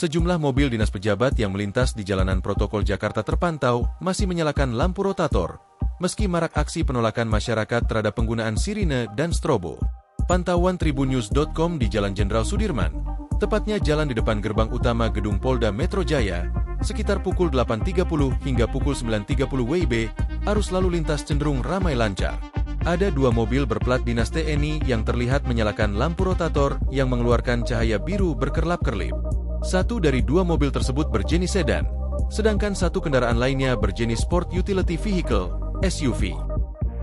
Sejumlah mobil dinas pejabat yang melintas di jalanan protokol Jakarta terpantau masih menyalakan lampu rotator, meski marak aksi penolakan masyarakat terhadap penggunaan sirine dan strobo. Pantauan tribunnews.com di Jalan Jenderal Sudirman, tepatnya jalan di depan gerbang utama Gedung Polda Metro Jaya, sekitar pukul 8.30 hingga pukul 9.30 WIB, arus lalu lintas cenderung ramai lancar. Ada dua mobil berplat dinas TNI yang terlihat menyalakan lampu rotator yang mengeluarkan cahaya biru berkerlap-kerlip. Satu dari dua mobil tersebut berjenis sedan, sedangkan satu kendaraan lainnya berjenis Sport Utility Vehicle, SUV.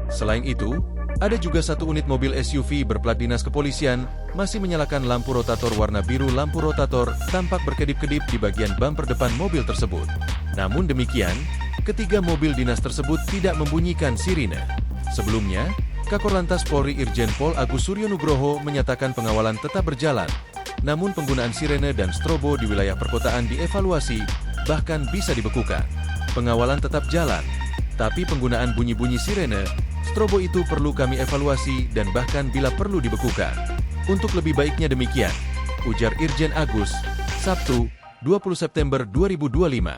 Selain itu, ada juga satu unit mobil SUV berplat dinas kepolisian masih menyalakan lampu rotator warna biru. Lampu rotator tampak berkedip-kedip di bagian bumper depan mobil tersebut. Namun demikian, ketiga mobil dinas tersebut tidak membunyikan sirine. Sebelumnya, Kakor Lantas Polri Irjen Pol Agus Suryo Nugroho menyatakan pengawalan tetap berjalan. Namun penggunaan sirene dan strobo di wilayah perkotaan dievaluasi, bahkan bisa dibekukan. Pengawalan tetap jalan, tapi penggunaan bunyi-bunyi sirene, strobo itu perlu kami evaluasi dan bahkan bila perlu dibekukan. Untuk lebih baiknya demikian, ujar Irjen Agus, Sabtu, 20 September 2025.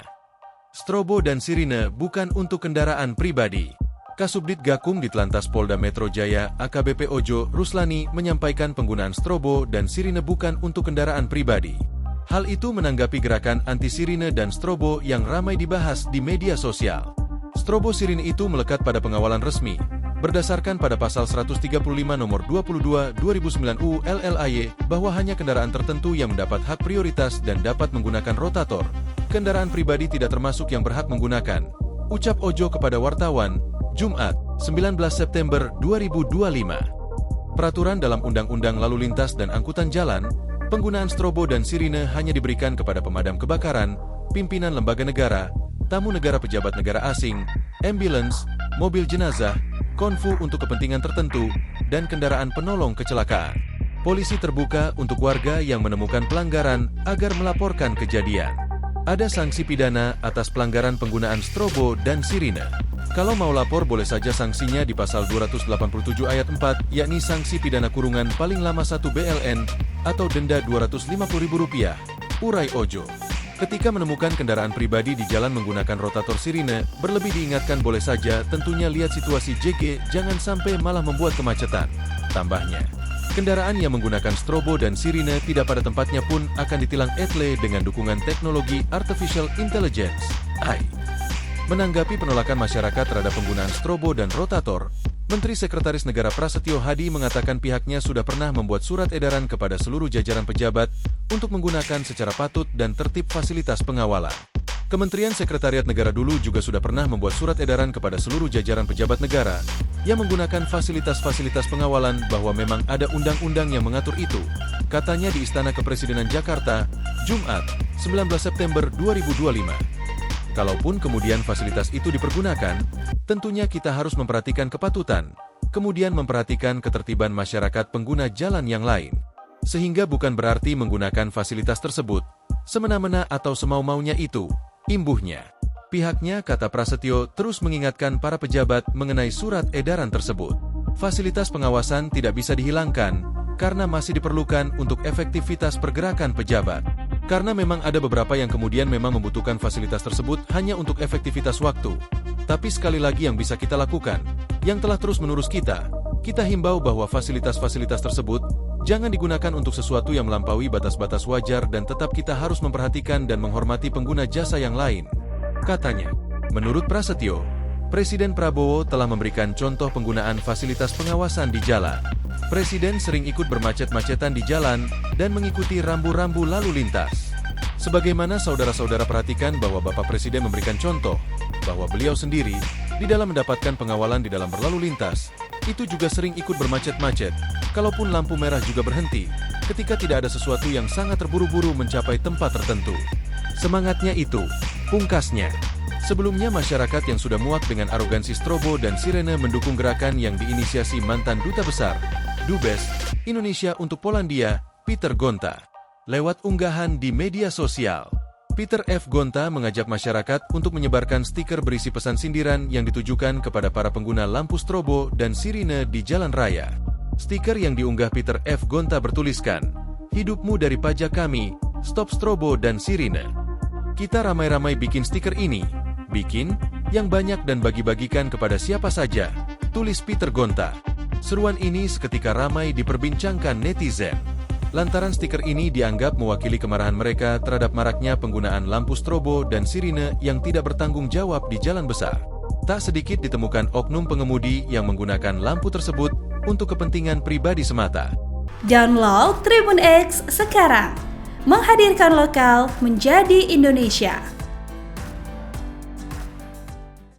Strobo dan sirine bukan untuk kendaraan pribadi. Kasubdit Gakum Ditlantas Polda Metro Jaya AKBP Ojo Ruslani menyampaikan penggunaan strobo dan sirine bukan untuk kendaraan pribadi. Hal itu menanggapi gerakan anti-sirine dan strobo yang ramai dibahas di media sosial. Strobo sirine itu melekat pada pengawalan resmi, berdasarkan pada pasal 135 nomor 22 2009 UU-LLAY bahwa hanya kendaraan tertentu yang mendapat hak prioritas dan dapat menggunakan rotator. Kendaraan pribadi tidak termasuk yang berhak menggunakan, ucap Ojo kepada wartawan, Jumat, 19 September 2025. Peraturan dalam Undang-Undang Lalu Lintas dan Angkutan Jalan, penggunaan strobo dan sirine hanya diberikan kepada pemadam kebakaran, pimpinan lembaga negara, tamu negara, pejabat negara asing, ambulans, mobil jenazah, konvu untuk kepentingan tertentu, dan kendaraan penolong kecelakaan. Polisi terbuka untuk warga yang menemukan pelanggaran agar melaporkan kejadian. Ada sanksi pidana atas pelanggaran penggunaan strobo dan sirine. Kalau mau lapor boleh saja, sanksinya di pasal 287 ayat 4, yakni sanksi pidana kurungan paling lama 1 BLN atau denda Rp250.000, urai Ojo. Ketika menemukan kendaraan pribadi di jalan menggunakan rotator sirine, berlebih diingatkan boleh saja, tentunya lihat situasi JG, jangan sampai malah membuat kemacetan. Tambahnya, kendaraan yang menggunakan strobo dan sirine tidak pada tempatnya pun akan ditilang etle dengan dukungan teknologi Artificial Intelligence, AI. Menanggapi penolakan masyarakat terhadap penggunaan strobo dan rotator, Menteri Sekretaris Negara Prasetyo Hadi mengatakan pihaknya sudah pernah membuat surat edaran kepada seluruh jajaran pejabat untuk menggunakan secara patut dan tertib fasilitas pengawalan. Kementerian Sekretariat Negara dulu juga sudah pernah membuat surat edaran kepada seluruh jajaran pejabat negara yang menggunakan fasilitas-fasilitas pengawalan bahwa memang ada undang-undang yang mengatur itu, katanya di Istana Kepresidenan Jakarta, Jumat, 19 September 2025. Kalaupun kemudian fasilitas itu dipergunakan, tentunya kita harus memperhatikan kepatutan, kemudian memperhatikan ketertiban masyarakat pengguna jalan yang lain. Sehingga bukan berarti menggunakan fasilitas tersebut semena-mena atau semau-maunya itu, imbuhnya. Pihaknya, kata Prasetyo, terus mengingatkan para pejabat mengenai surat edaran tersebut. Fasilitas pengawasan tidak bisa dihilangkan, karena masih diperlukan untuk efektivitas pergerakan pejabat. Karena memang ada beberapa yang kemudian memang membutuhkan fasilitas tersebut hanya untuk efektivitas waktu. Tapi sekali lagi yang bisa kita lakukan, yang telah terus-menerus kita himbau bahwa fasilitas-fasilitas tersebut jangan digunakan untuk sesuatu yang melampaui batas-batas wajar dan tetap kita harus memperhatikan dan menghormati pengguna jasa yang lain, katanya. Menurut Prasetyo, Presiden Prabowo telah memberikan contoh penggunaan fasilitas pengawasan di jalan. Presiden sering ikut bermacet-macetan di jalan dan mengikuti rambu-rambu lalu lintas. Sebagaimana saudara-saudara perhatikan bahwa Bapak Presiden memberikan contoh, bahwa beliau sendiri, di dalam mendapatkan pengawalan di dalam berlalu lintas, itu juga sering ikut bermacet-macet, kalaupun lampu merah juga berhenti, ketika tidak ada sesuatu yang sangat terburu-buru mencapai tempat tertentu. Semangatnya itu, pungkasnya. Sebelumnya masyarakat yang sudah muak dengan arogansi strobo dan sirene mendukung gerakan yang diinisiasi mantan Duta Besar Dubes Indonesia untuk Polandia, Peter Gonta. Lewat unggahan di media sosial, Peter F. Gonta mengajak masyarakat untuk menyebarkan stiker berisi pesan sindiran yang ditujukan kepada para pengguna lampu strobo dan sirine di jalan raya. Stiker yang diunggah Peter F. Gonta bertuliskan, "Hidupmu dari pajak kami, stop strobo dan sirine. Kita ramai-ramai bikin stiker ini. Bikin, yang banyak dan bagi-bagikan kepada siapa saja, tulis Peter Gonta. Seruan ini seketika ramai diperbincangkan netizen. Lantaran stiker ini dianggap mewakili kemarahan mereka terhadap maraknya penggunaan lampu strobo dan sirine yang tidak bertanggung jawab di jalan besar. Tak sedikit ditemukan oknum pengemudi yang menggunakan lampu tersebut untuk kepentingan pribadi semata. Download Tribun X sekarang, menghadirkan lokal menjadi Indonesia.